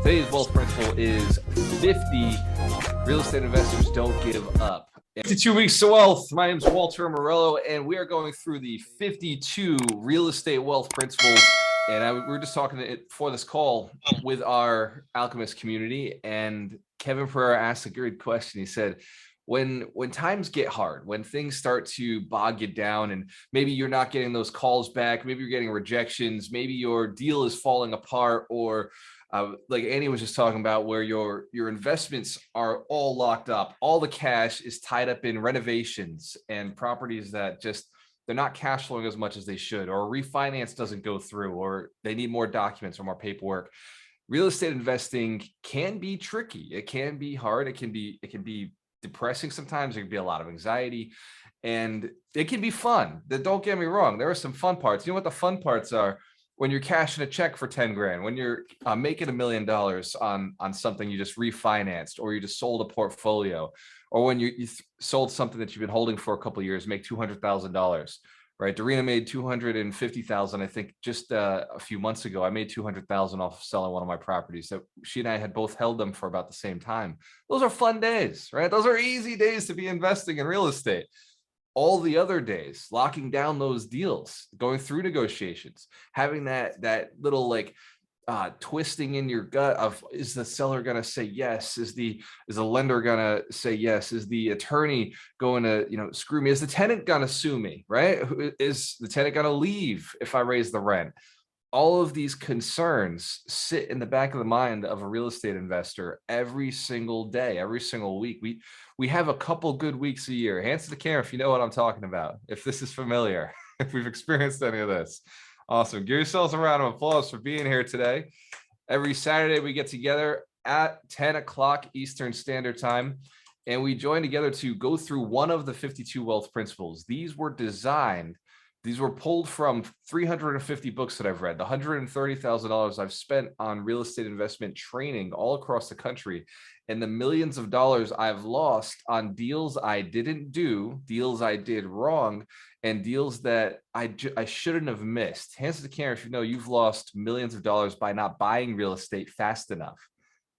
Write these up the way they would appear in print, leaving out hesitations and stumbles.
Today's wealth principle is 50 real estate investors don't give up. 52 weeks to wealth. My name is Walter Morello, and we are going through the 52 real estate wealth principles. And we were just talking before this call with our Alchemist community, and Kevin Pereira asked a great question. He said, when times get hard, when things start to bog you down, and maybe you're not getting those calls back, maybe you're getting rejections, maybe your deal is falling apart, or like Annie was just talking about, where your investments are all locked up, all the cash is tied up in renovations and properties that just they're not cash flowing as much as they should, or refinance doesn't go through, or they need more documents or more paperwork. Real estate investing can be tricky. It can be hard. It can be depressing sometimes. There can be a lot of anxiety, and it can be fun. Don't get me wrong. There are some fun parts. You know what the fun parts are? When you're cashing a check for 10 grand, when you're making $1 million on something you just refinanced, or you just sold a portfolio, or when you sold something that you've been holding for a couple of years, make $200,000, right? Darina made 250,000, I think, just a few months ago. I made 200,000 off of selling one of my properties. So she and I had both held them for about the same time. Those are fun days, right? Those are easy days to be investing in real estate. All the other days, locking down those deals, going through negotiations, having that little twisting in your gut of, is the seller going to say yes? Is the lender going to say yes? Is the attorney going to, screw me? Is the tenant going to sue me, right? Is the tenant going to leave if I raise the rent? All of these concerns sit in the back of the mind of a real estate investor every single day, every single week. We have a couple good weeks a year. Hands to the camera if you know what I'm talking about, if this is familiar, if we've experienced any of this. Awesome. Give yourselves a round of applause for being here today. Every Saturday we get together at 10 o'clock Eastern Standard Time, and we join together to go through one of the 52 wealth principles. These were pulled from 350 books that I've read, the $130,000 I've spent on real estate investment training all across the country, and the millions of dollars I've lost on deals I didn't do, deals I did wrong, and deals that I shouldn't have missed. Hands to the camera if you know you've lost millions of dollars by not buying real estate fast enough,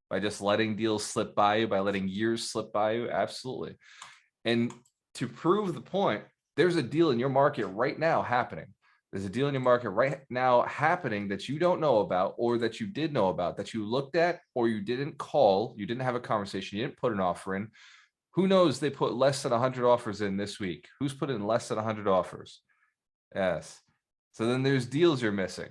by just letting deals slip by you, by letting years slip by you. Absolutely. And to prove the point, there's a deal in your market right now happening. There's a deal in your market right now happening that you don't know about, or that you did know about, that you looked at, or you didn't call, you didn't have a conversation, you didn't put an offer in. Who knows? They put less than 100 offers in this week. Who's put in less than 100 offers? Yes. So then there's deals you're missing.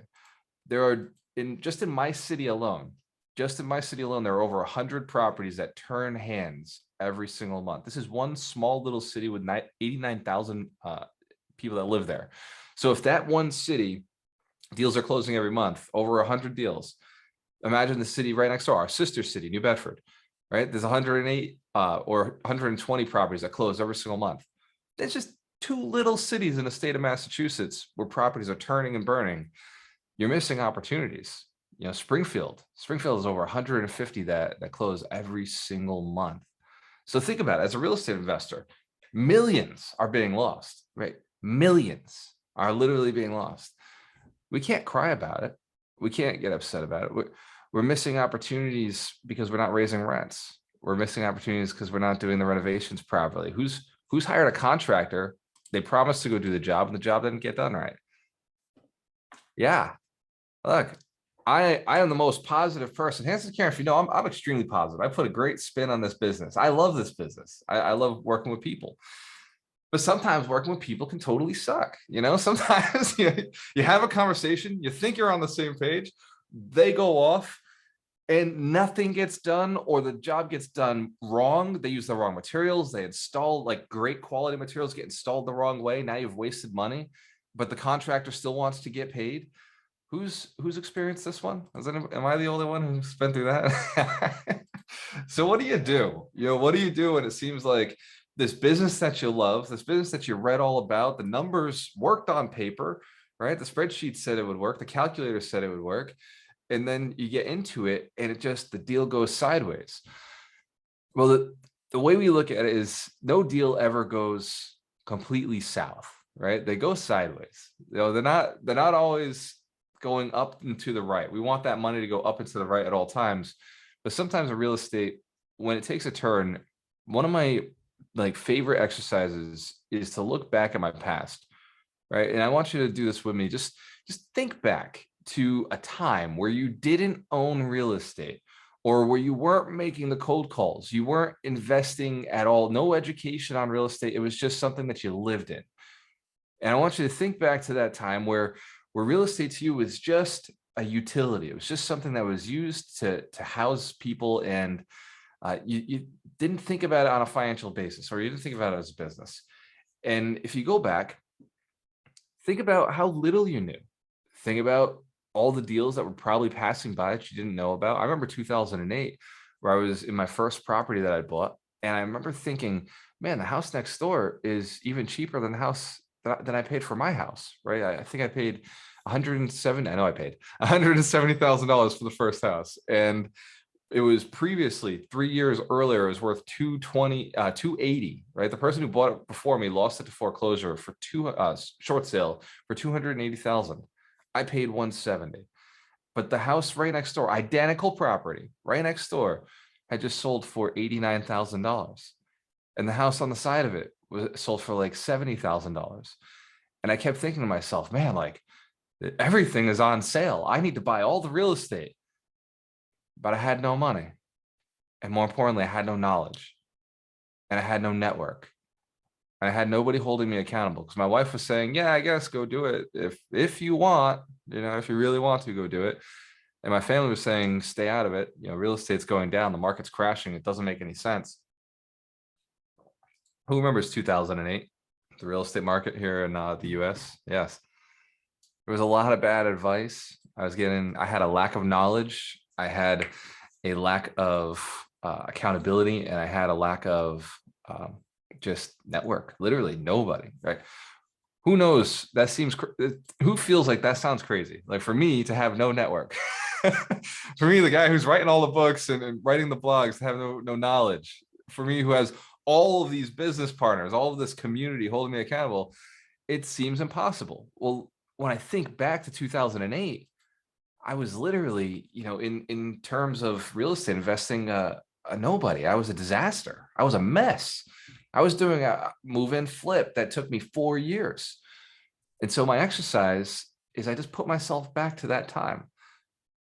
There are, just in my city alone, there are over 100 properties that turn hands every single month. This is one small little city with 89,000 people that live there. So if that one city, deals are closing every month, over 100 deals, imagine the city right next door, our sister city, New Bedford, right? There's 108 or 120 properties that close every single month. It's just two little cities in the state of Massachusetts where properties are turning and burning. You're missing opportunities. Springfield is over 150 that close every single month. So think about it. As a real estate investor, millions are being lost, right? Millions are literally being lost. We can't cry about it. We can't get upset about it. We're missing opportunities because we're not raising rents. We're missing opportunities because we're not doing the renovations properly. Who's hired a contractor? They promised to go do the job, and the job didn't get done right. Yeah. Look, I am the most positive person. Hands to the camera if you know I'm extremely positive. I put a great spin on this business. I love this business. I love working with people. But sometimes working with people can totally suck. Sometimes you have a conversation, you think you're on the same page, they go off and nothing gets done, or the job gets done wrong. They use the wrong materials. They install great quality materials, get installed the wrong way. Now you've wasted money, but the contractor still wants to get paid. Who's experienced this one? Am I the only one who's been through that? So what do you do? What do you do when it seems like this business that you love, this business that you read all about, the numbers worked on paper, right? The spreadsheet said it would work. The calculator said it would work. And then you get into it and the deal goes sideways. Well, the way we look at it is no deal ever goes completely south, right? They go sideways. They're not always going up and to the right. We want that money to go up and to the right at all times. But sometimes in real estate, when it takes a turn, one of my favorite exercises is to look back at my past, right? And I want you to do this with me. Just think back to a time where you didn't own real estate, or where you weren't making the cold calls, you weren't investing at all, no education on real estate. It was just something that you lived in. And I want you to think back to that time where real estate to you was just a utility. It was just something that was used to house people, and you didn't think about it on a financial basis, or you didn't think about it as a business. And if you go back, think about how little you knew. Think about all the deals that were probably passing by that you didn't know about. I remember 2008, where I was in my first property that I bought, and I remember thinking, man, the house next door is even cheaper than the house that I paid for my house, right? I think I paid $170,000 for the first house, and it was previously 3 years earlier, it was worth 280, right? The person who bought it before me lost it to foreclosure for short sale for 280,000. I paid 170. But the house right next door, identical property right next door, had just sold for $89,000. And the house on the side of it was sold for like $70,000. And I kept thinking to myself, man, like everything is on sale. I need to buy all the real estate. But I had no money. And more importantly, I had no knowledge. And I had no network. And I had nobody holding me accountable, because my wife was saying, yeah, I guess go do it. If you want, if you really want to, go do it. And my family was saying, stay out of it. Real estate's going down. The market's crashing. It doesn't make any sense. Who remembers 2008, the real estate market here in the US? Yes. There was a lot of bad advice. I had a lack of knowledge. I had a lack of accountability, and I had a lack of just network. Literally nobody, right? Who knows? Who feels like that sounds crazy? Like for me to have no network, for me, the guy who's writing all the books and writing the blogs, to have no knowledge, for me who has all of these business partners, all of this community holding me accountable, it seems impossible. Well, when I think back to 2008, I was literally, in terms of real estate investing, a nobody. I was a disaster. I was a mess. I was doing a move-in flip that took me 4 years. And so my exercise is I just put myself back to that time.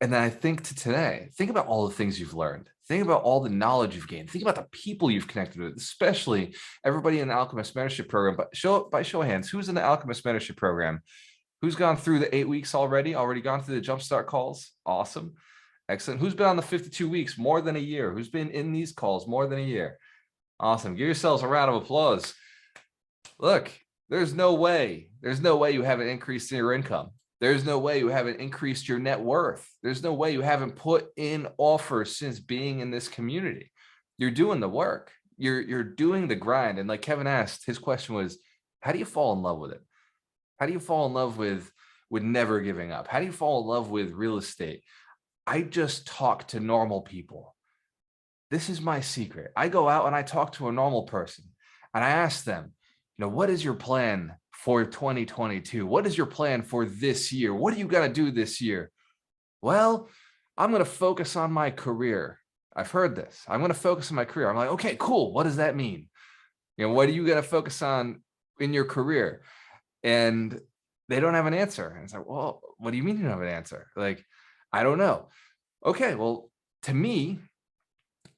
And then I think to today, think about all the things you've learned. Think about all the knowledge you've gained. Think about the people you've connected with, especially everybody in the Alchemist Mentorship Program. But by show of hands, who's in the Alchemist Mentorship Program? Who's gone through the 8 weeks already gone through the jumpstart calls? Awesome. Excellent. Who's been on the 52 weeks, more than a year? Who's been in these calls more than a year? Awesome. Give yourselves a round of applause. Look, there's no way you haven't increased in your income. There's no way you haven't increased your net worth. There's no way you haven't put in offers since being in this community. You're doing the work. You're doing the grind. And like Kevin asked, his question was, how do you fall in love with it? How do you fall in love with never giving up? How do you fall in love with real estate? I just talk to normal people. This is my secret. I go out and I talk to a normal person and I ask them, what is your plan for 2022? What is your plan for this year? What are you going to do this year? Well, I'm going to focus on my career. I've heard this. I'm going to focus on my career. I'm like, okay, cool. What does that mean? What are you going to focus on in your career? And they don't have an answer. And it's like, well, what do you mean you don't have an answer? Like, I don't know. Okay, well, to me,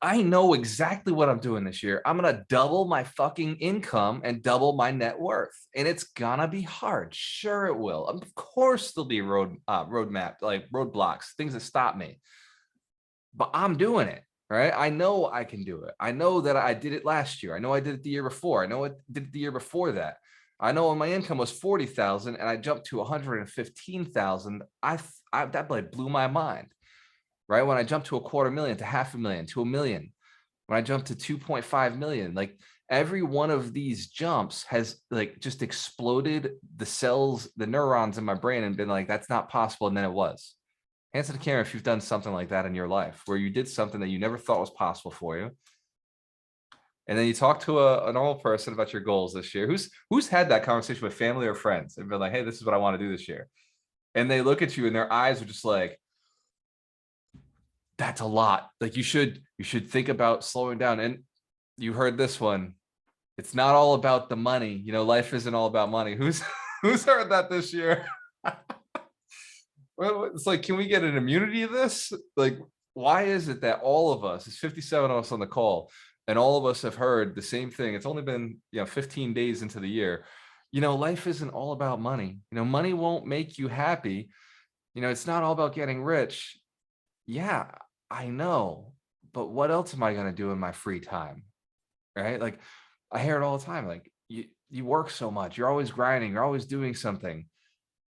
I know exactly what I'm doing this year. I'm going to double my fucking income and double my net worth. And it's going to be hard. Sure, it will. Of course, there'll be roadmap, like roadblocks, things that stop me. But I'm doing it, right? I know I can do it. I know that I did it last year. I know I did it the year before. I know I did it the year before that. I know when my income was 40,000 and I jumped to 115,000, that like blew my mind, right? When I jumped to $250,000 to $500,000 to $1 million, when I jumped to 2.5 million, like every one of these jumps has like just exploded the cells, the neurons in my brain and been like, that's not possible. And then it was. Hands to the camera if you've done something like that in your life, where you did something that you never thought was possible for you. And then you talk to a normal person about your goals this year. Who's had that conversation with family or friends and been like, hey, this is what I want to do this year. and they look at you and their eyes are just like, that's a lot. Like you should think about slowing down. And you heard this one. It's not all about the money. You know, life isn't all about money. Who's heard that this year? Well, it's like, can we get an immunity of this? Like, why is it that all of us, it's 57 of us on the call, and all of us have heard the same thing? It's only been, 15 days into the year. Life isn't all about money. Money won't make you happy. It's not all about getting rich. Yeah, I know. But what else am I going to do in my free time? Right? Like, I hear it all the time. Like, you work so much. You're always grinding. You're always doing something.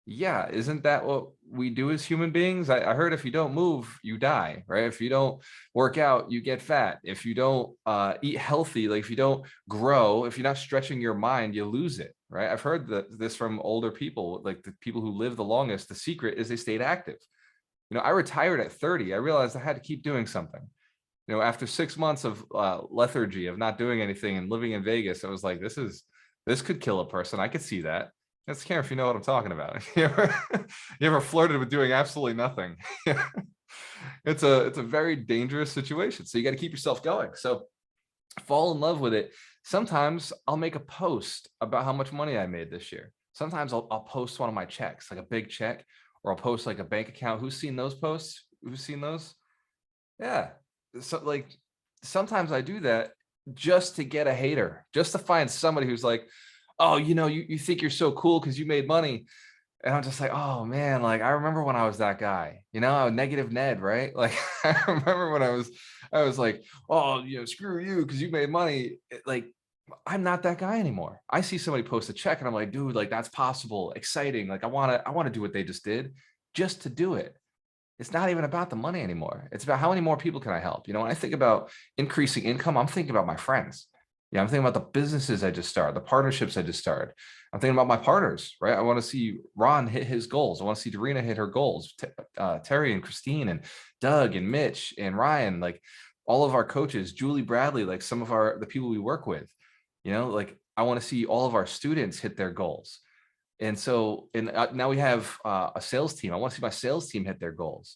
Yeah, isn't that what we do as human beings? I heard if you don't move, you die, right? If you don't work out, you get fat. If you don't eat healthy, like if you don't grow, if you're not stretching your mind, you lose it, right? I've heard this from older people, like the people who live the longest. The secret is they stayed active. I retired at 30. I realized I had to keep doing something. After 6 months of lethargy, of not doing anything and living in Vegas, I was like, this could kill a person. I could see that. Let's care if you know what I'm talking about. You ever flirted with doing absolutely nothing? It's a very dangerous situation. So you got to keep yourself going. So fall in love with it. Sometimes I'll make a post about how much money I made this year. Sometimes I'll post one of my checks, like a big check, or I'll post like a bank account. Who's seen those posts? Who's seen those? Yeah. So like sometimes I do that just to get a hater, just to find somebody who's like, oh, you think you're so cool because you made money. And I'm just like, oh man, like I remember when I was that guy, negative Ned, right? Like I remember when I was like, oh, screw you because you made money. Like I'm not that guy anymore. I see somebody post a check and I'm like, dude, like that's possible, exciting. Like I want to do what they just did, just to do it. It's not even about the money anymore. It's about how many more people can I help? When I think about increasing income, I'm thinking about my friends. Yeah, I'm thinking about the businesses I just started, the partnerships I just started. I'm thinking about my partners, right? I want to see Ron hit his goals. I want to see Darina hit her goals. Terry and Christine and Doug and Mitch and Ryan, like all of our coaches, Julie Bradley, like some of the people we work with, like I want to see all of our students hit their goals. And so, now we have a sales team. I want to see my sales team hit their goals.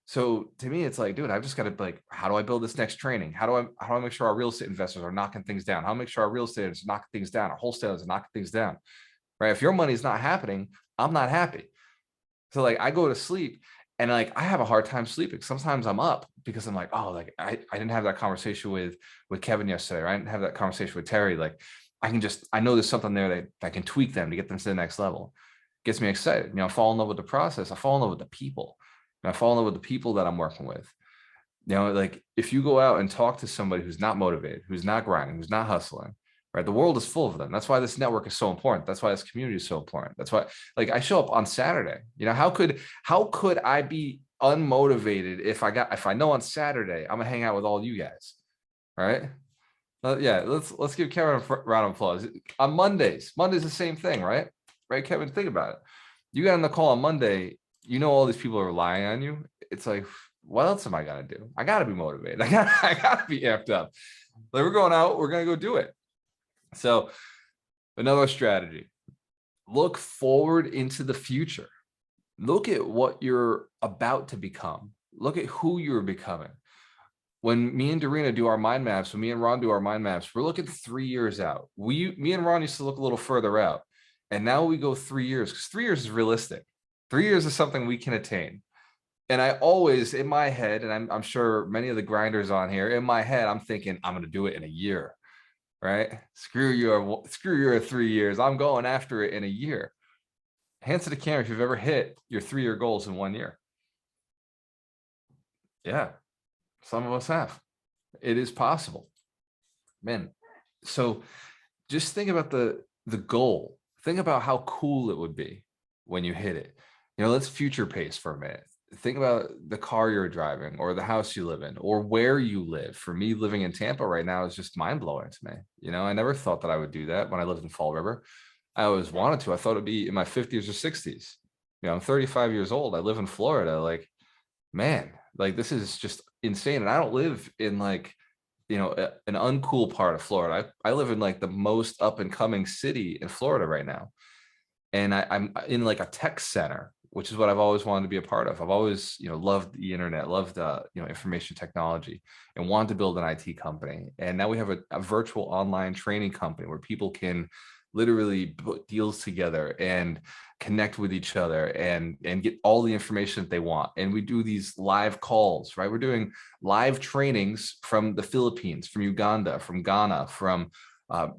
So to me, it's like, dude, I've just got to like, how do I build this next training? How do I make sure our real estate investors are knocking things down? How do I make sure our real estate is knocking things down? Our wholesalers are knocking things down, right? If your money is not happening, I'm not happy. So like I go to sleep and like, I have a hard time sleeping. Sometimes I'm up because I'm like, oh, like I didn't have that conversation with Kevin yesterday. Right? I didn't have that conversation with Terry. Like I know there's something there that I can tweak them to get them to the next level. Gets me excited. I fall in love with the process. I fall in love with the people. And I fall in love with the people that I'm working with. Like if you go out and talk to somebody who's not motivated, who's not grinding, who's not hustling, right? The world is full of them. That's why this network is so important. That's why this community is so important. That's why, like, I show up on Saturday. How could I be unmotivated if I know on Saturday I'm gonna hang out with all you guys, right? Yeah, let's give Kevin a round of applause. On Mondays the same thing, right? Right, Kevin, think about it. You got on the call on Monday. All these people are relying on you. It's like, what else am I gonna do? I gotta be motivated. I gotta be amped up. Like we're going out, we're gonna go do it. So another strategy: look forward into the future. Look at what you're about to become. Look at who you're becoming. When me and Darina do our mind maps, when me and Ron do our mind maps, we're looking 3 years out. Me and Ron used to look a little further out, and now we go 3 years because 3 years is realistic. 3 years is something we can attain. And I always, in my head, and I'm sure many of the grinders on here, in my head, I'm thinking, I'm going to do it in a year, right? Screw your 3 years. I'm going after it in a year. Hands to the camera if you've ever hit your 3-year goals in 1 year. Yeah, some of us have. It is possible. Man, so just think about the goal. Think about how cool it would be when you hit it. Let's future pace for a minute. Think about the car you're driving or the house you live in or where you live. For me, living in Tampa right now is just mind blowing to me. I never thought that I would do that when I lived in Fall River. I always wanted to. I thought it'd be in my 50s or 60s. I'm 35 years old. I live in Florida. Like, man, like this is just insane. And I don't live in like, an uncool part of Florida. I live in like the most up and coming city in Florida right now. And I'm in like a tech center which is what I've always wanted to be a part of. I've always, loved the internet, loved, information technology, and wanted to build an IT company. And now we have a virtual online training company where people can literally put deals together and connect with each other and get all the information that they want. And we do these live calls, right? We're doing live trainings from the Philippines, from Uganda, from Ghana, from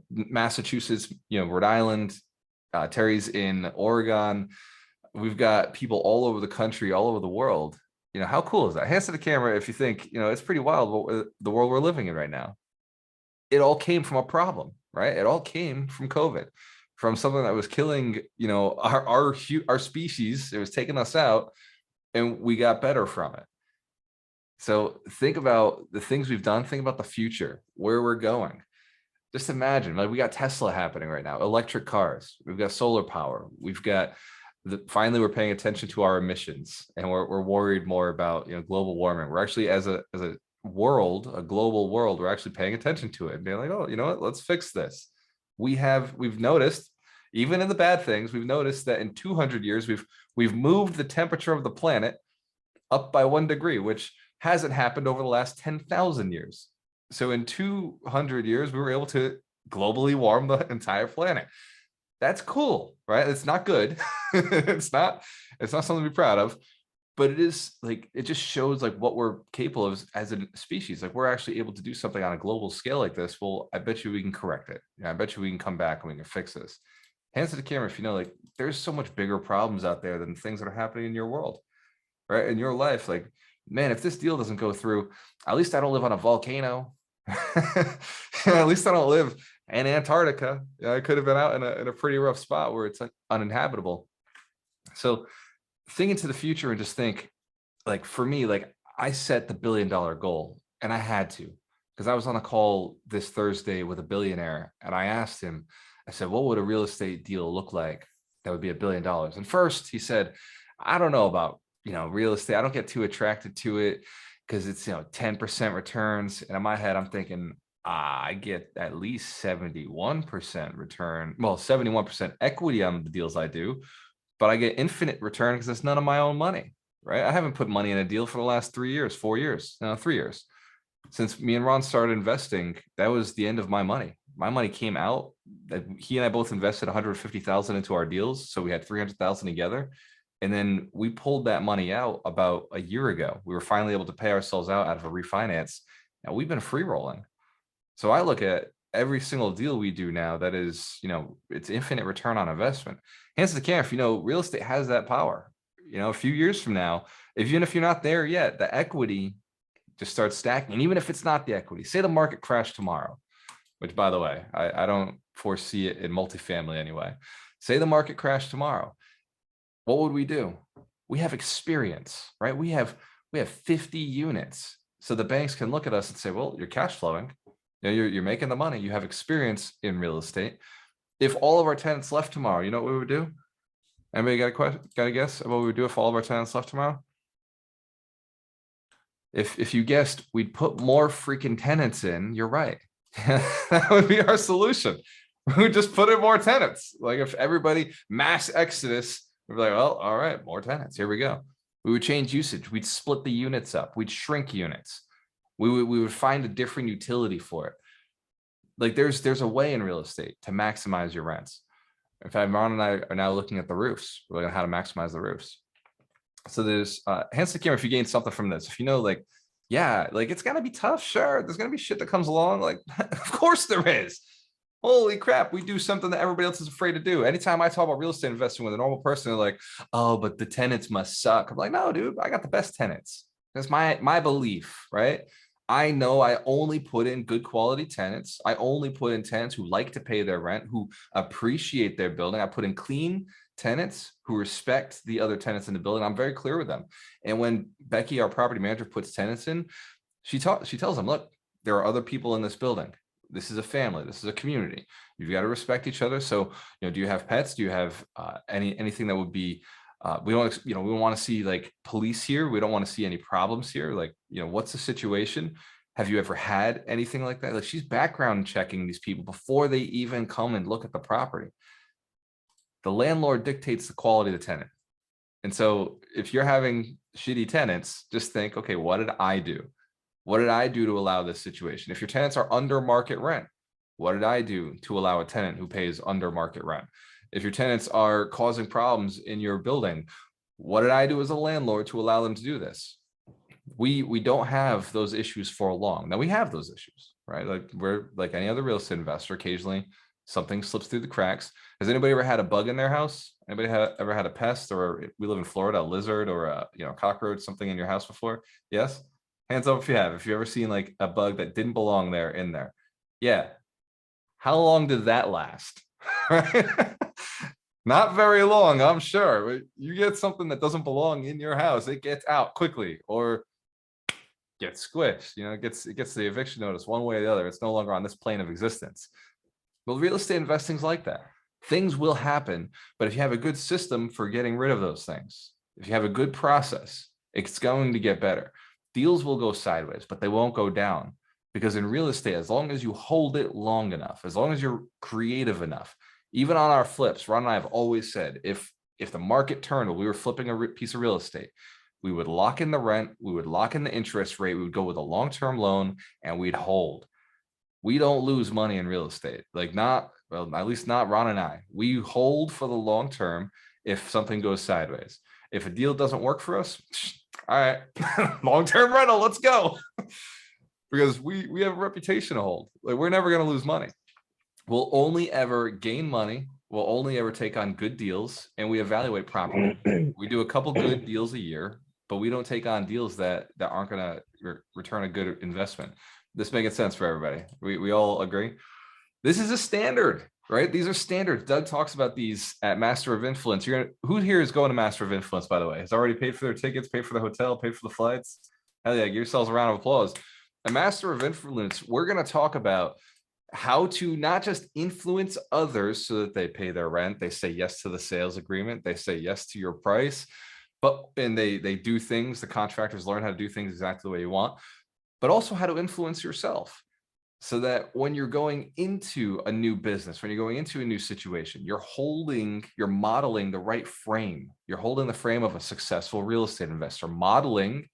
Massachusetts, Rhode Island, Terry's in Oregon. We've got people all over the country, all over the world. How cool is that? Hands to the camera if you think, it's pretty wild the world we're living in right now. It all came from a problem, right? It all came from COVID, from something that was killing, our species. It was taking us out, and we got better from it. So think about the things we've done. Think about the future, where we're going. Just imagine, like, we got Tesla happening right now, electric cars. We've got solar power. We've got finally we're paying attention to our emissions, and we're worried more about global warming. We're actually as a world, a global world, we're actually paying attention to it and being like, oh, you know what? Let's fix this. We've noticed, even in the bad things, we've noticed that in 200 years we've moved the temperature of the planet up by 1 degree, which hasn't happened over the last 10,000 years. So in 200 years, we were able to globally warm the entire planet. That's cool, right? It's not good. it's not something to be proud of, but it is, like, it just shows like what we're capable of as a species. Like, we're actually able to do something on a global scale like this. Well, I bet you we can correct it. I bet you we can come back and we can fix this. Hands to the camera if like, there's so much bigger problems out there than things that are happening in your world, right? In your life. Like, man, if this deal doesn't go through, at least I don't live on a volcano. At least I don't live in Antarctica. I could have been out in a pretty rough spot where it's like uninhabitable. So think into the future and just think, like, for me, like, I set the $1 billion goal, and I had to, because I was on a call this Thursday with a billionaire, and I asked him, I said, what would a real estate deal look like that would be $1 billion? And first he said, I don't know about, real estate. I don't get too attracted to it because it's, 10% returns. And in my head, I'm thinking, I get at least 71% return. Well, 71% equity on the deals I do, but I get infinite return because it's none of my own money, right? I haven't put money in a deal for the last 3 years, 4 years, no, 3 years. Since me and Ron started investing, that was the end of my money. My money came out. He and I both invested 150,000 into our deals. So we had 300,000 together. And then we pulled that money out about a year ago. We were finally able to pay ourselves out of a refinance. Now we've been free rolling. So I look at every single deal we do now that is, it's infinite return on investment. Hands to the camera, if real estate has that power. A few years from now, even if you're not there yet, the equity just starts stacking. And even if it's not the equity, say the market crashed tomorrow, which, by the way, I don't foresee it in multifamily anyway. Say the market crashed tomorrow. What would we do? We have experience, right? We have 50 units. So the banks can look at us and say, well, you're cash flowing. You're making the money. You have experience in real estate. If all of our tenants left tomorrow, you know what we would do? Anybody got a guess of what we would do if all of our tenants left tomorrow? If you guessed, we'd put more freaking tenants in. You're right. That would be our solution. We would just put in more tenants. Like, if everybody mass exodus, we'd be like, well, all right, more tenants. Here we go. We would change usage. We'd split the units up. We'd shrink units. We would find a different utility for it. Like, there's a way in real estate to maximize your rents. In fact, Ron and I are now looking at the roofs. We're looking at how to maximize the roofs. So there's hands to the camera if you gain something from this. If like, yeah, like, it's gonna be tough. Sure, there's gonna be shit that comes along. Like, of course there is. Holy crap, we do something that everybody else is afraid to do. Anytime I talk about real estate investing with a normal person, they're like, oh, but the tenants must suck. I'm like, no, dude, I got the best tenants. That's my belief, right? I know I only put in good quality tenants. I only put in tenants who like to pay their rent, who appreciate their building. I put in clean tenants who respect the other tenants in the building. I'm very clear with them. And when Becky, our property manager, puts tenants in, she tells them, look, there are other people in this building. This is a family. This is a community. You've got to respect each other. So, do you have pets? Do you have anything that would be, we don't want to see like police here. We don't want to see any problems here. Like, what's the situation? Have you ever had anything like that? Like, she's background checking these people before they even come and look at the property. The landlord dictates the quality of the tenant. And so if you're having shitty tenants, just think, okay, what did I do? What did I do to allow this situation? If your tenants are under market rent, what did I do to allow a tenant who pays under market rent? If your tenants are causing problems in your building, what did I do as a landlord to allow them to do this? We don't have those issues for long. Now we have those issues, right? Like we're like any other real estate investor, occasionally something slips through the cracks. Has anybody ever had a bug in their house? Anybody ever had a pest, or we live in Florida, a lizard or a cockroach, something in your house before? Yes. Hands up if you have. If you've ever seen like a bug that didn't belong there in there. Yeah. How long did that last? Not very long, I'm sure. You get something that doesn't belong in your house, it gets out quickly or gets squished. It gets the eviction notice one way or the other. It's no longer on this plane of existence. Well, real estate investing is like that. Things will happen, but if you have a good system for getting rid of those things, if you have a good process, it's going to get better. Deals will go sideways, but they won't go down, because in real estate, as long as you hold it long enough, as long as you're creative enough, even on our flips, Ron and I have always said, if the market turned and we were flipping a piece of real estate, we would lock in the rent, we would lock in the interest rate, we would go with a long-term loan, and we'd hold. We don't lose money in real estate, at least not Ron and I. We hold for the long term if something goes sideways. If a deal doesn't work for us, all right, long-term rental, let's go. Because we have a reputation to hold. Like, we're never going to lose money. We'll only ever gain money. We'll only ever take on good deals, and we evaluate properly. We do a couple good deals a year, but we don't take on deals that aren't going to return a good investment. This making sense for everybody? We all agree? This is a standard, right? These are standards. Doug talks about these at Master of Influence. Who here is going to Master of Influence, by the way? Has already paid for their tickets, paid for the hotel, paid for the flights? Hell yeah, give yourselves a round of applause. At Master of Influence, we're going to talk about how to not just influence others so that they pay their rent, they say yes to the sales agreement, they say yes to your price, and they do things, the contractors learn how to do things exactly the way you want, but also how to influence yourself, so that when you're going into a new business, when you're going into a new situation, you're modeling the right frame. You're holding the frame of a successful real estate investor, modeling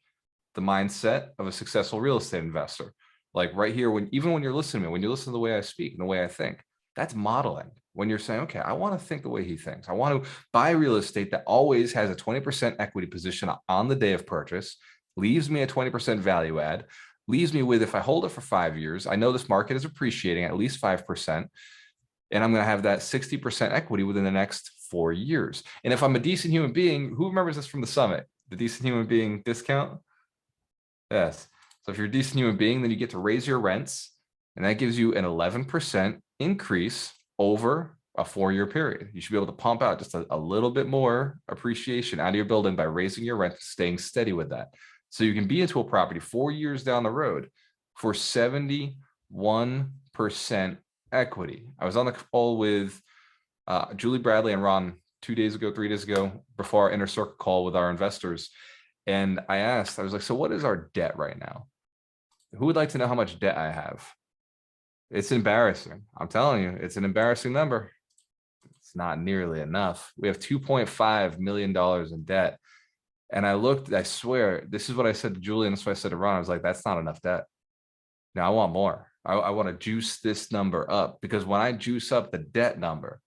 the mindset of a successful real estate investor. Like right here, even when you're listening to me, when you listen to the way I speak and the way I think, that's modeling. When you're saying, okay, I want to think the way he thinks. I want to buy real estate that always has a 20% equity position on the day of purchase, leaves me a 20% value add, leaves me with, if I hold it for 5 years, I know this market is appreciating at least 5%, and I'm going to have that 60% equity within the next 4 years. And if I'm a decent human being, who remembers this from the summit? The decent human being discount? Yes. So if you're a decent human being, then you get to raise your rents, and that gives you an 11% increase over a 4-year period. You should be able to pump out just a little bit more appreciation out of your building by raising your rent, staying steady with that. So you can be into a property 4 years down the road for 71% equity. I was on the call with Julie Bradley and Ron 3 days ago, before our inner circle call with our investors. And I was like, so what is our debt right now? Who would like to know how much debt I have? It's embarrassing. I'm telling you, it's an embarrassing number. It's not nearly enough. We have $2.5 million in debt. And I swear, this is what I said to Julie, and that's what I said to Ron. I was like, that's not enough debt. Now I want more. I want to juice this number up, because when I juice up the debt number,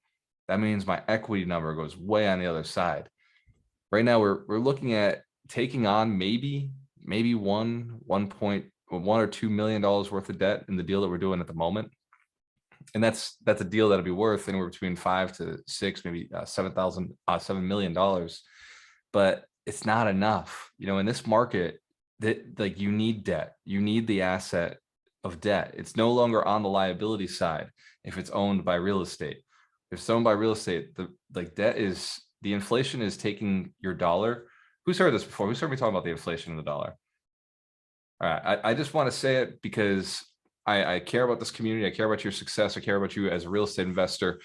that means my equity number goes way on the other side. Right now, we're looking at taking on maybe $1 or $2 million worth of debt in the deal that we're doing at the moment. And that's a deal that'll be worth anywhere between 5 to 6, maybe $7 million. But it's not enough, in this market, that like you need debt, you need the asset of debt. It's no longer on the liability side if it's owned by real estate. If it's owned by real estate, the inflation is taking your dollar. Who's heard this before? Who's heard me talking about the inflation of the dollar? All right, I just want to say it because I care about this community. I care about your success. I care about you as a real estate investor.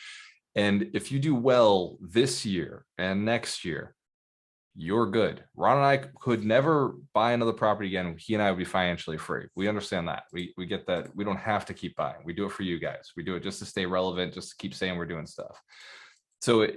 And if you do well this year and next year, you're good. Ron and I could never buy another property again. He and I would be financially free. We understand that. We get that. We don't have to keep buying. We do it for you guys. We do it just to stay relevant, just to keep saying we're doing stuff. So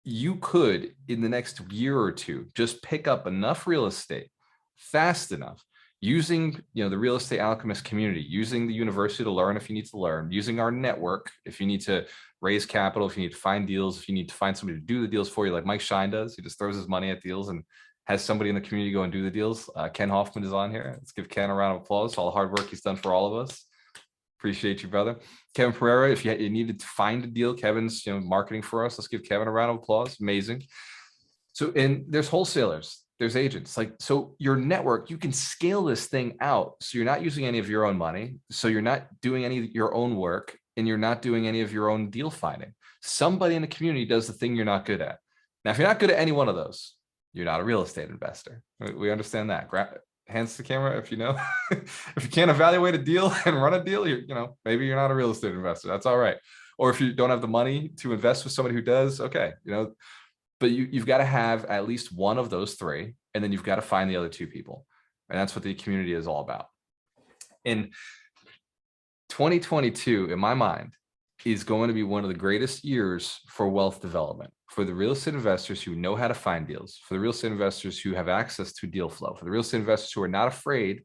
you could, in the next year or two, just pick up enough real estate fast enough using, the real estate alchemist community, using the university to learn if you need to learn, using our network if you need to raise capital, if you need to find deals, if you need to find somebody to do the deals for you, like Mike Shine does. He just throws his money at deals and has somebody in the community go and do the deals. Ken Hoffman is on here. Let's give Ken a round of applause for all the hard work he's done for all of us. Appreciate you, brother. Kevin Pereira, if you needed to find a deal, Kevin's marketing for us. Let's give Kevin a round of applause. Amazing. So, and there's wholesalers, there's agents, so your network, you can scale this thing out. So you're not using any of your own money. So you're not doing any of your own work, and you're not doing any of your own deal finding. Somebody in the community does the thing you're not good at. Now, if you're not good at any one of those, you're not a real estate investor. We understand that. Hands to the camera if you know. If you can't evaluate a deal and run a deal, maybe you're not a real estate investor. That's all right. Or if you don't have the money to invest with somebody who does, okay, but you've got to have at least one of those three, and then you've got to find the other two people. And that's what the community is all about. In 2022, in my mind, is going to be one of the greatest years for wealth development, for the real estate investors who know how to find deals, for the real estate investors who have access to deal flow, for the real estate investors who are not afraid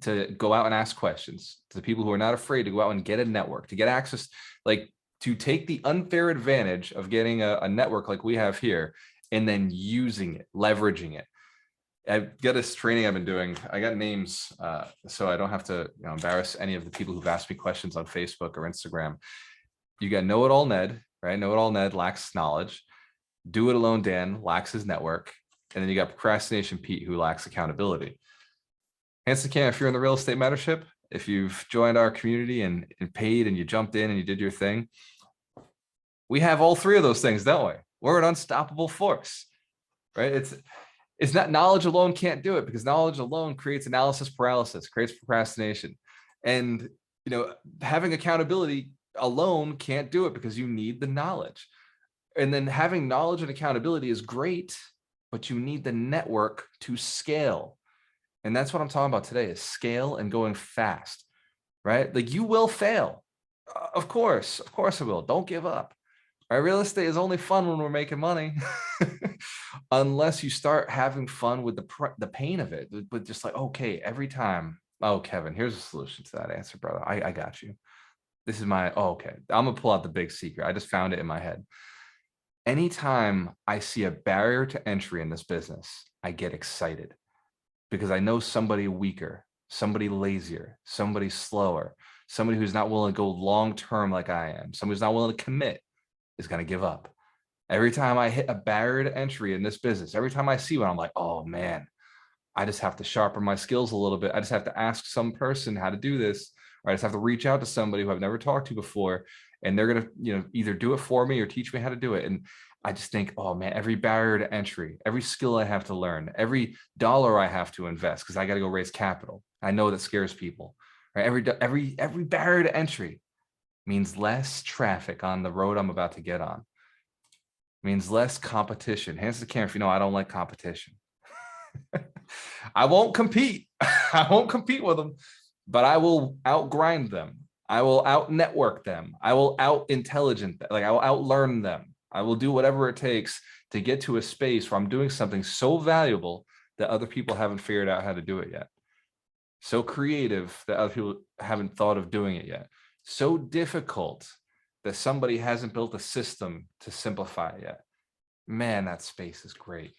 to go out and ask questions, to the people who are not afraid to go out and get a network, to get access, to take the unfair advantage of getting a network like we have here, and then using it, leveraging it. I've got this training I've been doing. I got names, so I don't have to embarrass any of the people who've asked me questions on Facebook or Instagram. You got Know-It-All Ned, right? Know-It-All Ned lacks knowledge. Do It Alone Dan lacks his network. And then you got Procrastination Pete, who lacks accountability. Hanson Cam, if you're in the real estate mentorship, if you've joined our community and paid and you jumped in and you did your thing, we have all three of those things, don't we? We're an unstoppable force, right? It's not knowledge alone can't do it, because knowledge alone creates analysis paralysis, creates procrastination. And, having accountability alone can't do it, because you need the knowledge. And then having knowledge and accountability is great, but you need the network to scale. And that's what I'm talking about today, is scale and going fast, right? You will fail. Of course it will. Don't give up. Right? Real estate is only fun when we're making money, unless you start having fun with the pain of it. But just okay, every time, oh, Kevin, here's a solution to that answer, brother. I got you. This is okay. I'm gonna pull out the big secret. I just found it in my head. Anytime I see a barrier to entry in this business, I get excited, because I know somebody weaker, somebody lazier, somebody slower, somebody who's not willing to go long-term like I am, somebody who's not willing to commit, is going to give up. Every time I hit a barrier to entry in this business, every time I see one, I'm like, oh man, I just have to sharpen my skills a little bit. I just have to ask some person how to do this, or I just have to reach out to somebody who I've never talked to before, and they're going to, either do it for me or teach me how to do it. And I just think, oh man, every barrier to entry, every skill I have to learn, every dollar I have to invest, because I got to go raise capital. I know that scares people, right? Every barrier to entry means less traffic on the road I'm about to get on. Means less competition. Hands to the camera if you know I don't like competition. I won't compete. I won't compete with them, but I will outgrind them. I will out network them. I will out intelligent, I will out learn them. I will do whatever it takes to get to a space where I'm doing something so valuable that other people haven't figured out how to do it yet. So creative that other people haven't thought of doing it yet. So difficult that somebody hasn't built a system to simplify it yet. Man, that space is great.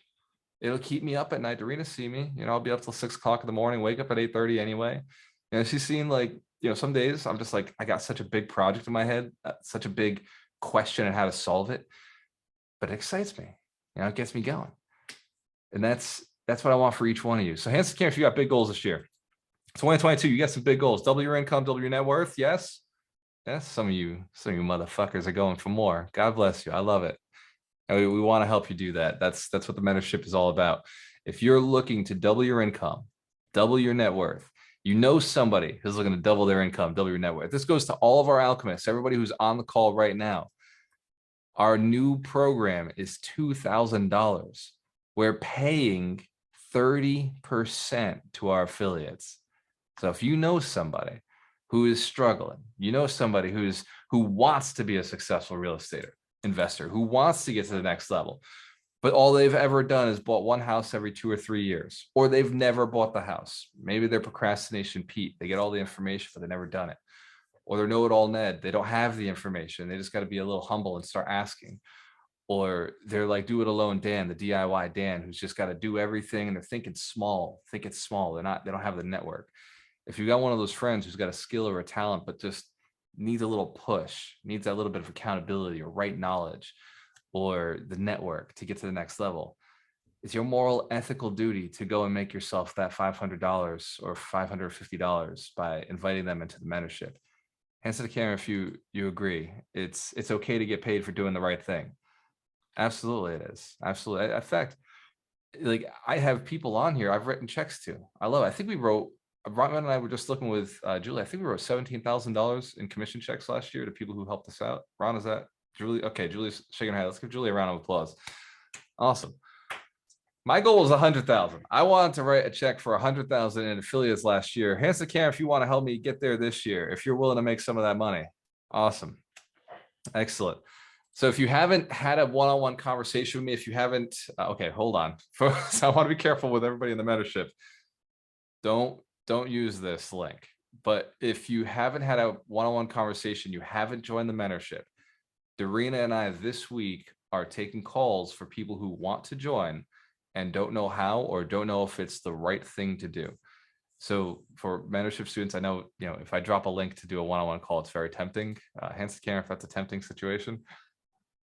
It'll keep me up at night. Dorina see me, I'll be up till 6 o'clock in the morning, wake up at 8:30 anyway. She's seen some days I'm just I got such a big project in my head, such a big question on how to solve it, but it excites me. It gets me going. And that's what I want for each one of you. So hands to the camera if you got big goals this year. 2022, you got some big goals. Double your income, double your net worth. Yes. Yes. Some of you motherfuckers are going for more. God bless you. I love it. And we want to help you do that. That's what the mentorship is all about. If you're looking to double your income, double your net worth, somebody who's looking to double their income, double your net worth. This goes to all of our alchemists, everybody who's on the call right now. Our new program is $2,000. We're paying 30% to our affiliates. So if you know somebody who is struggling, somebody who wants to be a successful real estater, investor who wants to get to the next level, but all they've ever done is bought one house every 2 or 3 years, or they've never bought the house. Maybe they're procrastination Pete. They get all the information, but they've never done it. Or they're know-it-all Ned. They don't have the information. They just got to be a little humble and start asking. Or they're like do it alone Dan, the DIY Dan, who's just got to do everything, and they're thinking small. Think it's small. They don't have the network. If you got one of those friends who's got a skill or a talent, but just needs a little push, needs that little bit of accountability or right knowledge or the network to get to the next level, it's your moral, ethical duty to go and make yourself that $500 or $550 by inviting them into the mentorship. Hands to the camera if you agree. It's okay to get paid for doing the right thing. Absolutely, it is. Absolutely. In fact, like I have people on here I've written checks to. I love it. I think we wrote, Ron and I were just looking with Julie. I think we wrote $17,000 in commission checks last year to people who helped us out. Ron, is that Julie? Okay, Julie's shaking her head. Let's give Julie a round of applause. Awesome. My goal was 100,000. I wanted to write a check for 100,000 in affiliates last year. Hands to camera if you want to help me get there this year, if you're willing to make some of that money. Awesome. Excellent. So if you haven't had a one-on-one conversation with me, if you haven't, okay, hold on. So I want to be careful with everybody in the mentorship. Don't use this link. But if you haven't had a one-on-one conversation, you haven't joined the mentorship, Darina and I this week are taking calls for people who want to join and don't know how or don't know if it's the right thing to do. So for mentorship students, I know, if I drop a link to do a one-on-one call, it's very tempting. Hands to camera if that's a tempting situation.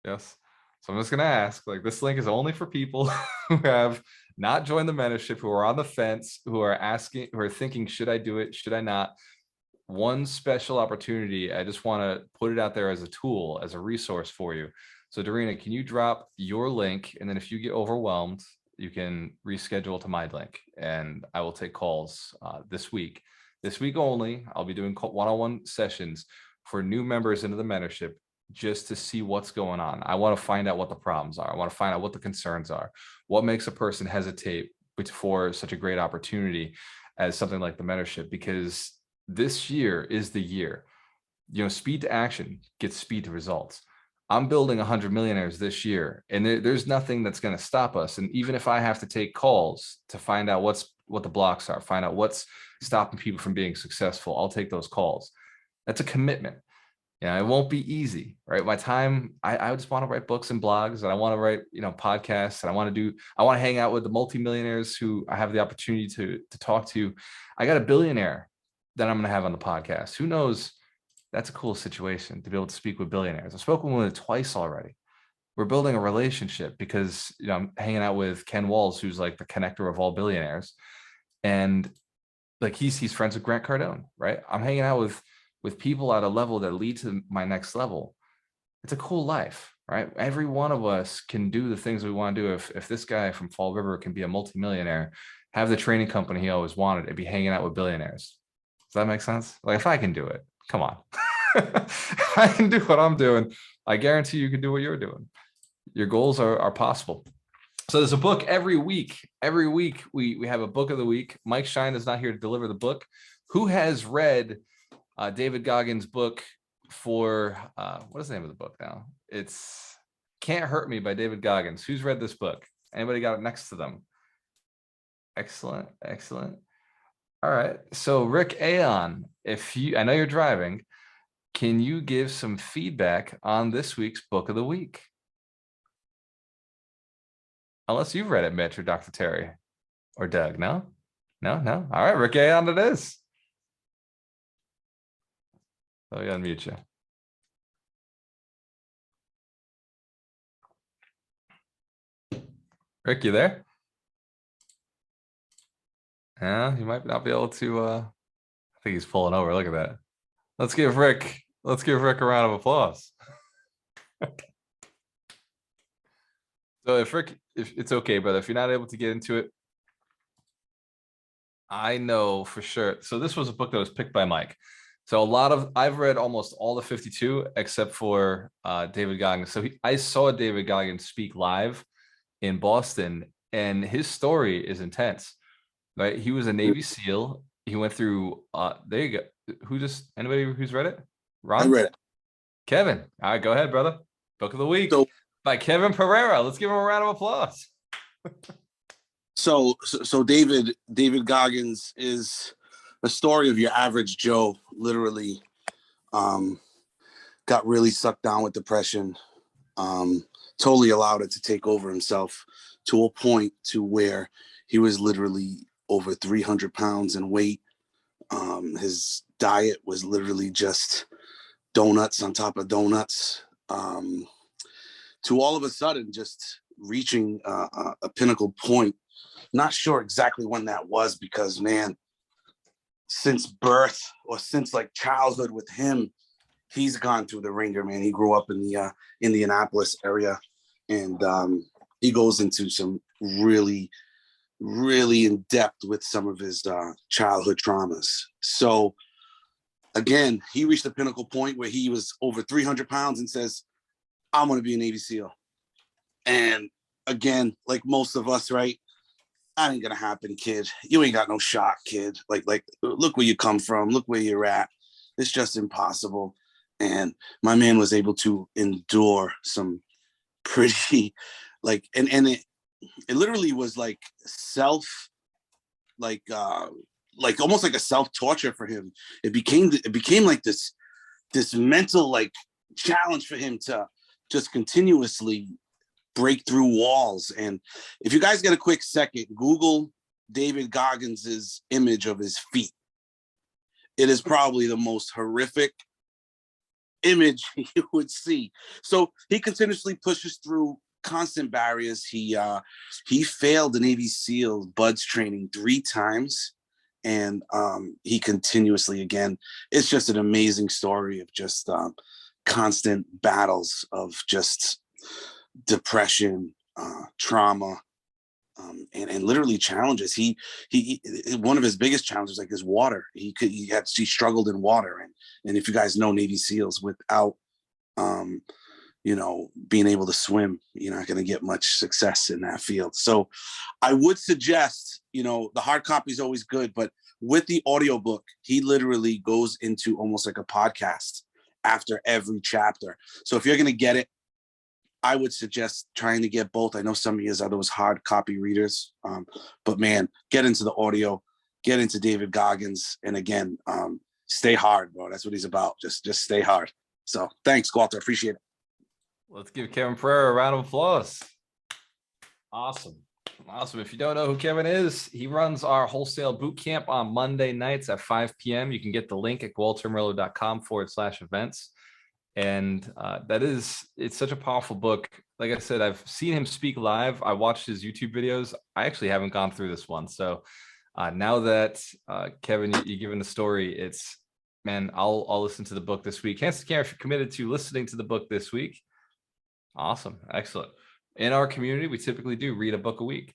Yes. So I'm just going to ask, like, this link is only for people who have not joined the mentorship, who are on the fence, who are asking, who are thinking, should I do it? Should I not? One special opportunity. I just want to put it out there as a tool, as a resource for you. So Darina, can you drop your link? And then if you get overwhelmed, you can reschedule to my link and I will take calls this week only. I'll be doing one-on-one sessions for new members into the mentorship, just to see what's going on. I want to find out what the problems are. I want to find out what the concerns are. What makes a person hesitate before such a great opportunity as something like the mentorship? Because this year is the year. Speed to action gets speed to results. I'm building 100 millionaires this year, and there's nothing that's going to stop us. And even if I have to take calls to find out what the blocks are, find out what's stopping people from being successful, I'll take those calls. That's a commitment. It won't be easy, right? My time, I just want to write books and blogs, and I want to write, podcasts, and I want to hang out with the multimillionaires who I have the opportunity to talk to. I got a billionaire that I'm going to have on the podcast. Who knows? That's a cool situation to be able to speak with billionaires. I've spoken with it twice already. We're building a relationship because, I'm hanging out with Ken Walls, who's like the connector of all billionaires. And like, he's friends with Grant Cardone, right? I'm hanging out with people at a level that lead to my next level. It's a cool life, right? Every one of us can do the things we want to do. If this guy from Fall River can be a multimillionaire, have the training company he always wanted, and be hanging out with billionaires. Does that make sense? Like, if I can do it, come on. If I can do what I'm doing, I guarantee you can do what you're doing. Your goals are possible. So there's a book every week. Every week we have a book of the week. Mike Shine is not here to deliver the book. Who has read David Goggins' book for what is the name of the book now? It's Can't Hurt Me by David Goggins. Who's read this book? Anybody got it next to them? Excellent. All right. So Rick Aon, I know you're driving, can you give some feedback on this week's book of the week? Unless you've read it, Mitch or Dr. Terry or Doug. No. All right, Rick Aon it is. Let me unmute you. Rick, you there? Yeah, you might not be able to. I think he's pulling over. Look at that. Let's give Rick a round of applause. So if it's okay, brother, if you're not able to get into it, I know for sure. So this was a book that was picked by Mike. So I've read almost all the 52 except for David Goggins. So I saw David Goggins speak live in Boston, and his story is intense, right? He was a Navy SEAL. He went through, there you go. Anybody who's read it? Ron? I read it. Kevin. All right, go ahead, brother. Book of the week So by Kevin Pereira. Let's give him a round of applause. So David Goggins is a story of your average Joe. Literally, got really sucked down with depression. Totally allowed it to take over himself to a point to where he was literally over 300 pounds in weight. His diet was literally just donuts on top of donuts. To all of a sudden just reaching a pinnacle point. Not sure exactly when that was, because man, since birth or since like childhood with him, he's gone through the ringer, man. He grew up in the Indianapolis area, and he goes into some really, really in depth with some of his childhood traumas. So again, he reached a pinnacle point where he was over 300 pounds and says, I'm going to be a Navy SEAL. And again, like most of us, right? That ain't gonna happen, kid. You ain't got no shot, kid. Like, look where you come from. Look where you're at. It's just impossible. And my man was able to endure some pretty, like, and it literally was like like almost like a self-torture for him. It became like this mental like challenge for him to just continuously break through walls. And if you guys get a quick second, Google David Goggins's image of his feet. It is probably the most horrific image you would see. So he continuously pushes through constant barriers. He failed the Navy SEAL BUDS training 3 times, and he continuously, again, it's just an amazing story of just constant battles of just depression, trauma, and literally challenges. He one of his biggest challenges, like, is water. He struggled in water, and if you guys know Navy SEALs, without being able to swim, you're not going to get much success in that field. So I would suggest, the hard copy is always good, but with the audiobook, he literally goes into almost like a podcast after every chapter. So if you're going to get it, I would suggest trying to get both. I know some of you are those hard copy readers, but man, get into the audio, get into David Goggins, and again, stay hard, bro. That's what he's about. Just stay hard. So thanks, Walter. Appreciate it. Let's give Kevin Pereira a round of applause. Awesome. If you don't know who Kevin is, he runs our wholesale boot camp on Monday nights at 5 p.m. You can get the link at waltermurillo.com/events. And it's such a powerful book. Like I said, I've seen him speak live. I watched his YouTube videos. I actually haven't gone through this one. So now that Kevin, you're giving the story, I'll listen to the book this week. Hands to camera if you're committed to listening to the book this week. Awesome. Excellent. In our community, we typically do read a book a week.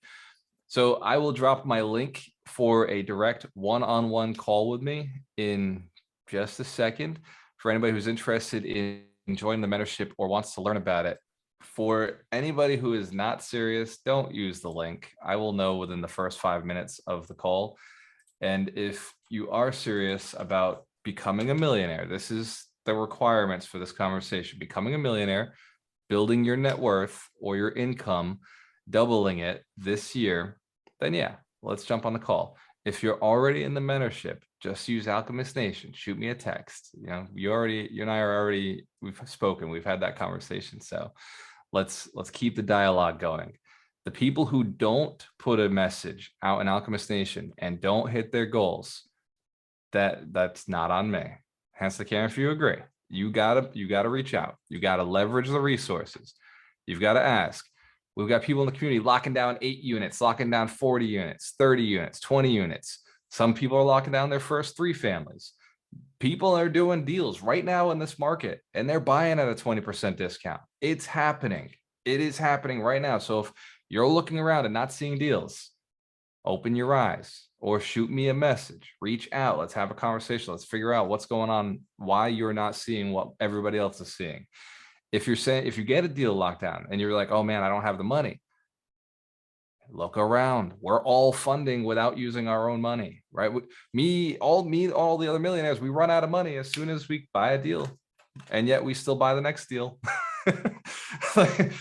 So I will drop my link for a direct one-on-one call with me in just a second. For anybody who's interested in joining the mentorship or wants to learn about it. For anybody who is not serious, don't use the link. I will know within the first 5 minutes of the call. And if you are serious about becoming a millionaire, this is the requirements for this conversation: becoming a millionaire, building your net worth or your income, doubling it this year, then yeah, let's jump on the call. If you're already in the mentorship, just use Alchemist Nation. Shoot me a text. You and I are already, we've spoken. We've had that conversation. So let's keep the dialogue going. The people who don't put a message out in Alchemist Nation and don't hit their goals, that's not on me. Hence the camera if you agree. You gotta reach out. You gotta leverage the resources. You've got to ask. We've got people in the community locking down 8 units, locking down 40 units, 30 units, 20 units. Some people are locking down their first 3 families. People are doing deals right now in this market, and they're buying at a 20% discount. It's happening. It is happening right now. So if you're looking around and not seeing deals, open your eyes or shoot me a message. Reach out. Let's have a conversation. Let's figure out what's going on, why you're not seeing what everybody else is seeing. If you get a deal locked down and you're like, oh man, I don't have the money, look around. We're all funding without using our own money, right? All the other millionaires, we run out of money as soon as we buy a deal, and yet we still buy the next deal. Like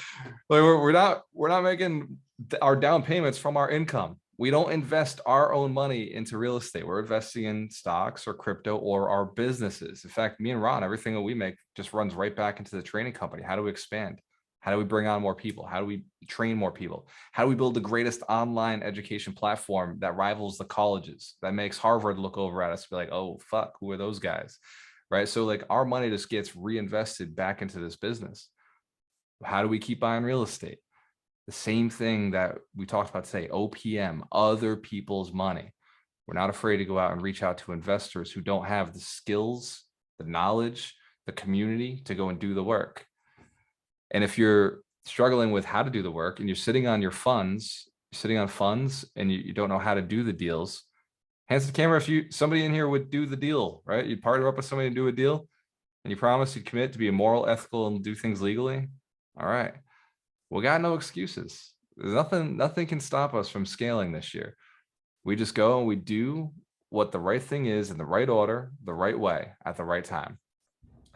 we're not making our down payments from our income. We don't invest our own money into real estate. We're investing in stocks or crypto or our businesses. In fact, me and Ron, everything that we make just runs right back into the training company. How do we expand? How do we bring on more people? How do we train more people? How do we build the greatest online education platform that rivals the colleges, that makes Harvard look over at us and be like, oh, fuck, who are those guys? Right? So like our money just gets reinvested back into this business. How do we keep buying real estate? The same thing that we talked about today, OPM, other people's money. We're not afraid to go out and reach out to investors who don't have the skills, the knowledge, the community to go and do the work. And if you're struggling with how to do the work and you're sitting on your funds, and you don't know how to do the deals, hands to the camera if somebody in here would do the deal, right? You'd partner up with somebody to do a deal and you promise you'd commit to be moral, ethical, and do things legally. All right. We got no excuses. There's nothing can stop us from scaling this year. We just go and we do what the right thing is in the right order, the right way, at the right time.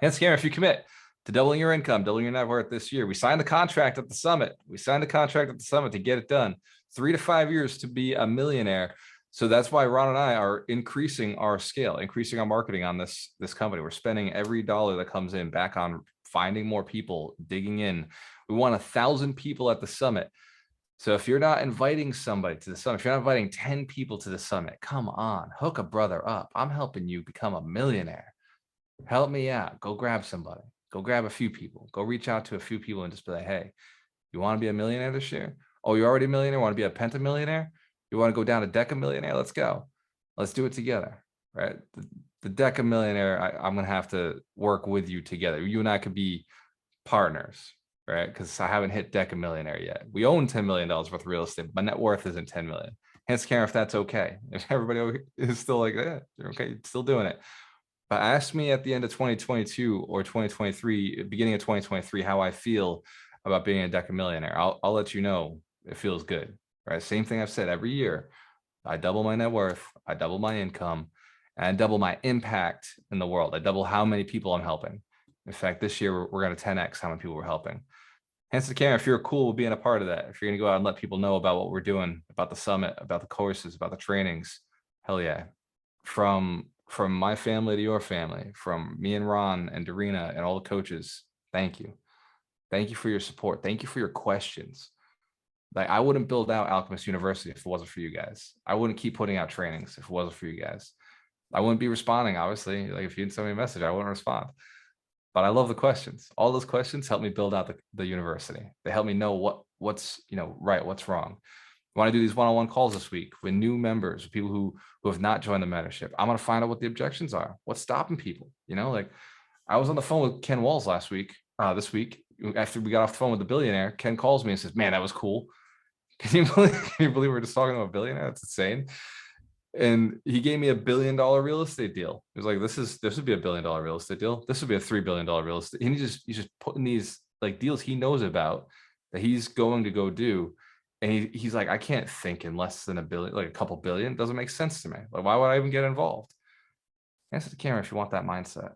And scare if you commit to doubling your income, doubling your net worth this year. We signed the contract at the summit. To get it done. 3 to 5 years to be a millionaire. So that's why Ron and I are increasing our scale, increasing our marketing on this company. We're spending every dollar that comes in back on finding more people, digging in. We want 1,000 people at the summit. So if you're not inviting somebody to the summit, if you're not inviting 10 people to the summit, come on, hook a brother up. I'm helping you become a millionaire. Help me out. Go grab somebody. Go grab a few people. Go reach out to a few people and just be like, hey, you want to be a millionaire this year? Oh, you're already a millionaire? Want to be a pentamillionaire? You want to go down a decamillionaire? Let's go. Let's do it together, right? The decamillionaire, I'm going to have to work with you together. You and I could be partners, right? Because I haven't hit decamillionaire yet. We own $10 million worth of real estate. My net worth isn't 10 million. Hence, Karen, if that's okay. If everybody is still like that, you're okay, still doing it. But ask me at the end of 2022 or 2023, beginning of 2023, how I feel about being a decamillionaire. I'll let you know it feels good, right? Same thing I've said every year. I double my net worth, I double my income, and I double my impact in the world. I double how many people I'm helping. In fact, this year we're going to 10x how many people we're helping. Hence the camera, if you're cool with being a part of that, if you're going to go out and let people know about what we're doing, about the summit, about the courses, about the trainings, hell yeah. From my family to your family, from me and Ron and Darina and all the coaches, thank you. Thank you for your support. Thank you for your questions. Like I wouldn't build out Alchemist University if it wasn't for you guys. I wouldn't keep putting out trainings if it wasn't for you guys. I wouldn't be responding, obviously. Like if you didn't send me a message, I wouldn't respond. But I love the questions. All those questions help me build out the university. They help me know what's right, what's wrong. I want to do these one-on-one calls this week with new members, with people who have not joined the mentorship. I'm going to find out what the objections are. What's stopping people? Like I was on the phone with Ken Walls this week. After we got off the phone with the billionaire, Ken calls me and says, man, that was cool. Can you believe we're just talking about a billionaire? That's insane. And he gave me $1 billion real estate deal. He was like, this would be $1 billion real estate deal. This would be a $3 billion real estate. And he's just putting these like deals he knows about that he's going to go do. And he's like, I can't think in less than $1 billion, like a couple billion. It doesn't make sense to me. Like, why would I even get involved? Answer the camera if you want that mindset.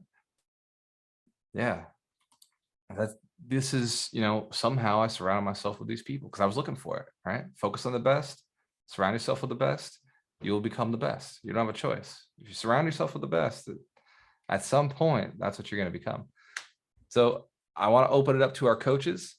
Yeah. This is, somehow I surrounded myself with these people because I was looking for it, right? Focus on the best, surround yourself with the best, you will become the best. You don't have a choice. If you surround yourself with the best, at some point, that's what you're going to become. So I want to open it up to our coaches.